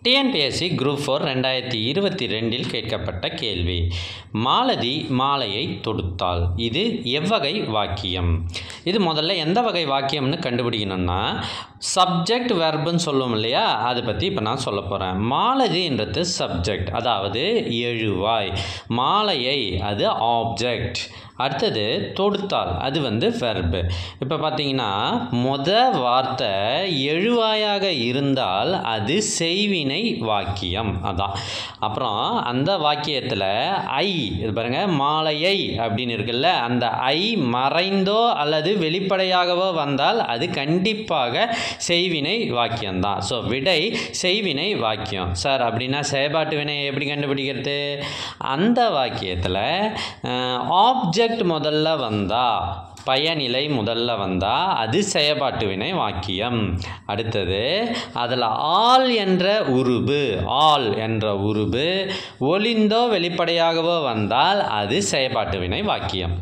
TNPSC group 4 2022 கேட்கப்பட்ட கேள்வி. மாலதி மாலையை தொடுத்தாள். இது எவ்வகை வாக்கியம்? இது முதல்ல எந்த வகை வாக்கியம்னு கண்டுபிடிக்கணும்னா சப்ஜெக்ட் வெர்புன்னு சொல்லுவோம் இல்லையா, அதை பற்றி இப்போ நான் சொல்ல போகிறேன். மாலதின்றது சப்ஜெக்ட், அதாவது எழுவாய். மாலையை அது ஆப்ஜெக்ட். அடுத்தது தொடுத்தாள், அது வெர்பு. இப்போ பார்த்தீங்கன்னா வார்த்தை எழுவாயாக இருந்தால் அது செய்வினை வாக்கியம். அதான். அப்புறம் அந்த வாக்கியத்தில் ஐ இது பாருங்கள், மாலையை அப்படின்னு இருக்குல்ல, அந்த ஐ மறைந்தோ அல்லது வெளிப்படையாகவோ வந்தால் அது கண்டிப்பாக செய்வினை வாக்கியம்தான். ஸோ விடை செய்வினை வாக்கியம். சார் அப்படின்னா செயல்பாட்டு வினை எப்படி கண்டுபிடிக்கிறது? அந்த வாக்கியத்தில் ஆப்ஜெக்ட் முதல்ல வந்தா, பயனிலை முதல்ல வந்தா அது செயல்பாட்டு வினை வாக்கியம். அடுத்தது அதில் ஆல் என்ற உருபு ஒளிந்தோ வெளிப்படையாகவோ வந்தால் அது செயல்பாட்டு வினை வாக்கியம்.